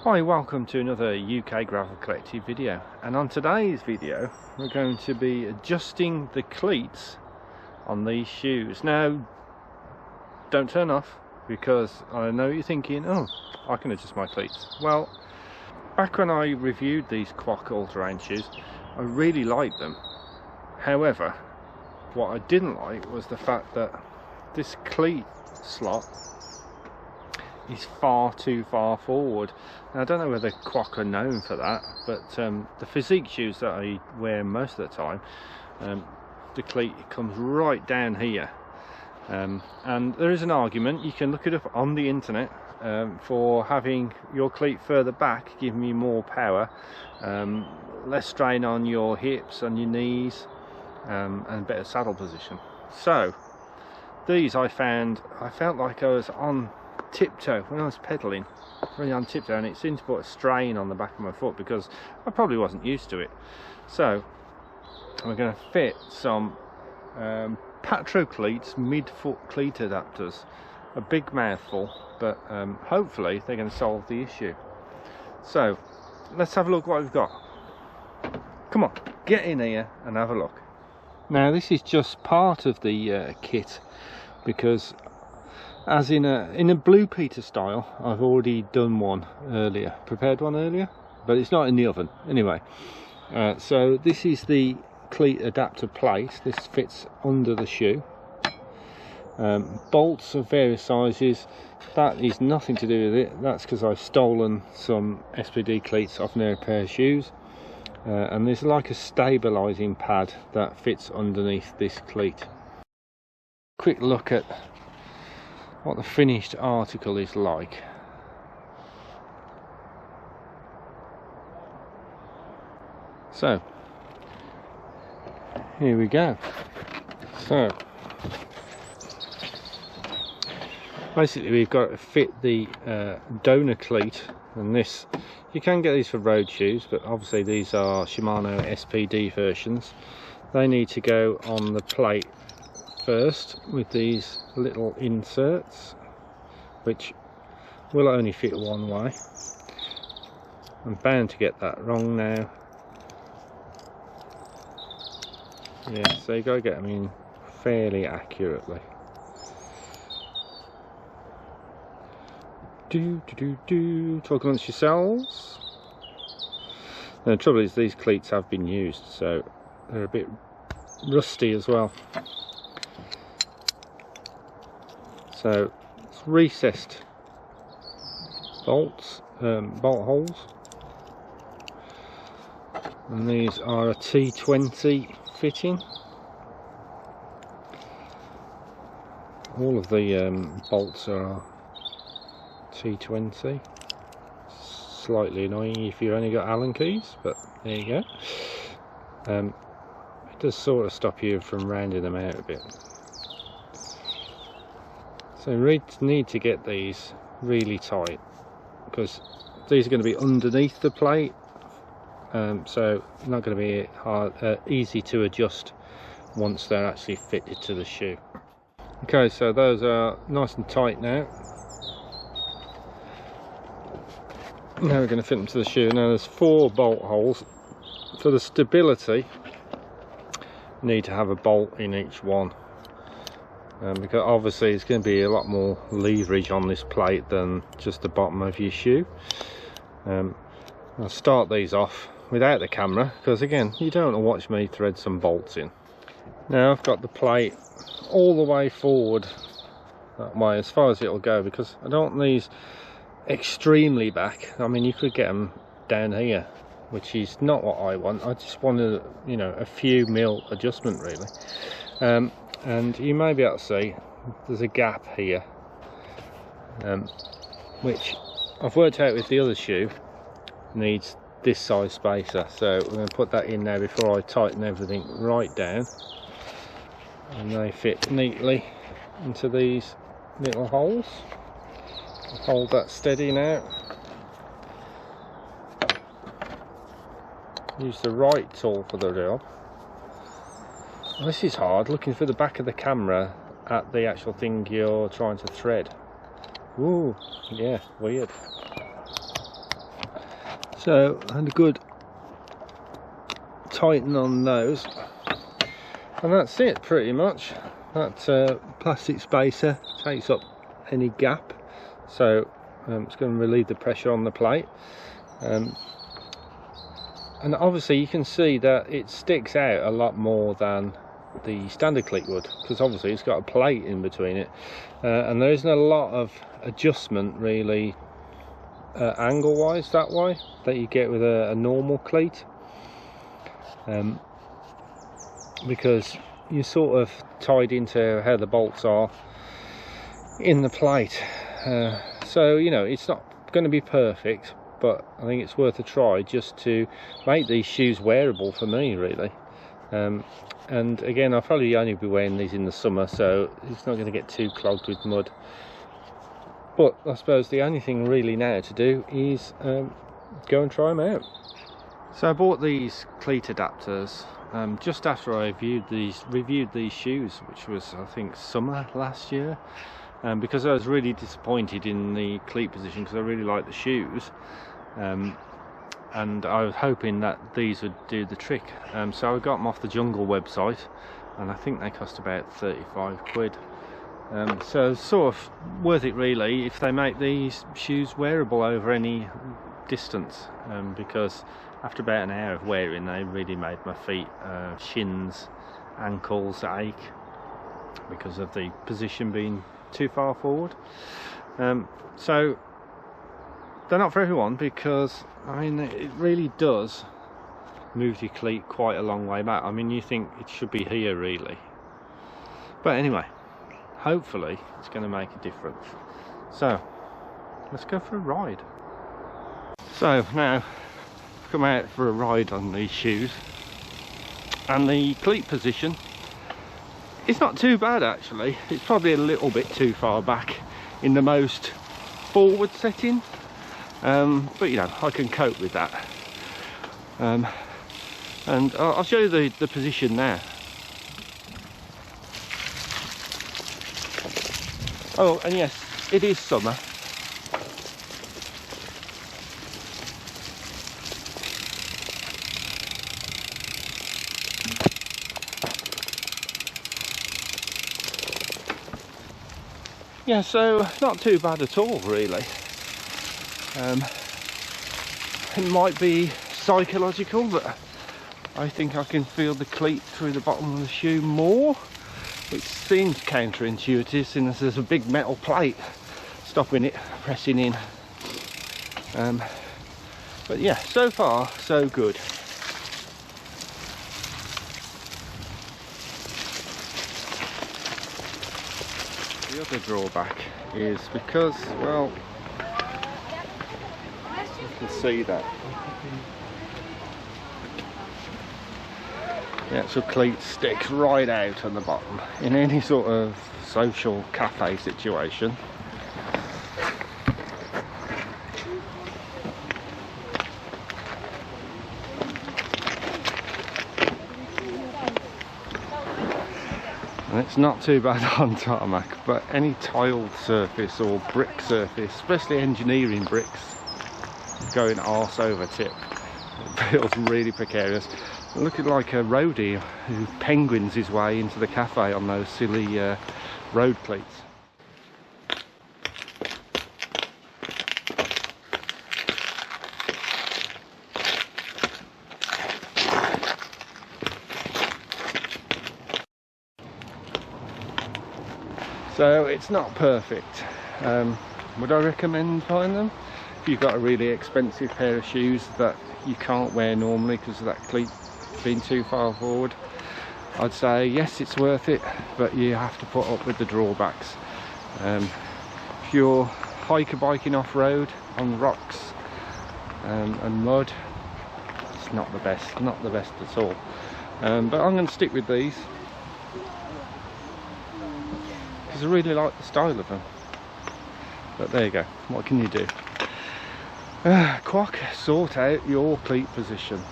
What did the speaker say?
Hi, welcome to another UK Gravel Collective video, and on today's video we're going to be adjusting the cleats on these shoes. Now don't turn off, because I know you're thinking, oh, I can adjust my cleats. Well, back when I reviewed these Quocc all-terrain shoes, I really liked them. However, what I didn't like was the fact that this cleat slot is far too far forward. Now, I don't know whether Quocc are known for that, but the physique shoes that I wear most of the time, the cleat comes right down here, and there is an argument, you can look it up on the internet, for having your cleat further back, giving you more power, less strain on your hips, on your knees, and better saddle position. So these I felt like I was on tiptoe when I was pedaling, really on tiptoe, and it seemed to put a strain on the back of my foot because I probably wasn't used to it. So we're going to fit some Patro cleats, mid-foot cleat adapters, a big mouthful, but hopefully they're going to solve the issue. So let's have a look what we've got. Come on, get in here and have a look. Now this is just part of the kit, because as in a Blue Peter style, I've already done one earlier, prepared one earlier, but it's not in the oven anyway. So this is the cleat adapter plate. This fits under the shoe. Bolts of various sizes. That is nothing to do with it. That's because I've stolen some SPD cleats off a pair of shoes. And there's like a stabilising pad that fits underneath this cleat. Quick look at what the finished article is like. So here we go. So basically we've got to fit the donor cleat, and this, you can get these for road shoes, but obviously these are Shimano SPD versions. They need to go on the plate first with these little inserts, which will only fit one way. I'm bound to get that wrong now. Yeah, so you got to get them in fairly accurately. Talk amongst yourselves. Now, the trouble is these cleats have been used, so they're a bit rusty as well. So it's recessed bolts, bolt holes, and these are a T20 fitting. All of the bolts are T20. Slightly annoying if you've only got Allen keys, but there you go. It does sort of stop you from rounding them out a bit. So we need to get these really tight, because these are going to be underneath the plate, so not going to be hard, easy to adjust once they're actually fitted to the shoe. Okay, so those are nice and tight now. Now we're going to fit them to the shoe. Now there's 4 bolt holes. For the stability, you need to have a bolt in each one. Because obviously it's going to be a lot more leverage on this plate than just the bottom of your shoe. I'll start these off without the camera, because again, you don't want to watch me thread some bolts in. Now I've got the plate all the way forward that way, as far as it'll go, because I don't want these extremely back. I mean, you could get them down here, which is not what I want. I just wanted, you know, a few mil adjustment really. And you may be able to see there's a gap here, which I've worked out with the other shoe needs this size spacer, so we're going to put that in now before I tighten everything right down, and they fit neatly into these little holes. I'll hold that steady now. Use the right tool for the job. This is hard, looking for the back of the camera at the actual thing you're trying to thread. Ooh, yeah, weird. So I had a good tighten on those, and that's it pretty much. That plastic spacer takes up any gap, so it's going to relieve the pressure on the plate. And obviously you can see that it sticks out a lot more than the standard cleat would, because obviously it's got a plate in between it, and there isn't a lot of adjustment really angle wise that way that you get with a normal cleat, because you're sort of tied into how the bolts are in the plate. So you know, it's not going to be perfect, but I think it's worth a try just to make these shoes wearable for me really. And again, I'll probably only be wearing these in the summer, so it's not going to get too clogged with mud. But I suppose the only thing really now to do is go and try them out. So I bought these cleat adapters just after I reviewed these shoes, which was I think summer last year, because I was really disappointed in the cleat position because I really like the shoes. And I was hoping that these would do the trick, so I got them off the Jungle website, and I think they cost about 35 quid. So sort of worth it really if they make these shoes wearable over any distance, because after about an hour of wearing they really made my feet, shins, ankles ache because of the position being too far forward. So they're not for everyone, because I mean it really does move your cleat quite a long way back. I mean, you think it should be here really, but anyway, hopefully it's going to make a difference. So let's go for a ride. So now I've come out for a ride on these shoes, and the cleat position is not too bad actually. It's probably a little bit too far back in the most forward setting, but you know, I can cope with that. And I'll show you the position now. Oh, and yes, it is summer. Yeah, so not too bad at all really. It might be psychological, but I think I can feel the cleat through the bottom of the shoe more, which seems counterintuitive since there's a big metal plate stopping it pressing in. But yeah, so far so good. The other drawback is because, well, you can see that the actual cleat sticks right out on the bottom in any sort of social cafe situation. And it's not too bad on tarmac, but any tiled surface or brick surface, especially engineering bricks, going arse over tip, it feels really precarious. Looking like a roadie who penguins his way into the cafe on those silly road cleats. So it's not perfect. Would I recommend buying them? If you've got a really expensive pair of shoes that you can't wear normally because of that cleat being too far forward, I'd say yes, it's worth it, but you have to put up with the drawbacks. If you're hiker biking off-road on rocks and mud, it's not the best at all. But I'm going to stick with these because I really like the style of them. But there you go, what can you do? Quocc, sort out your cleat position.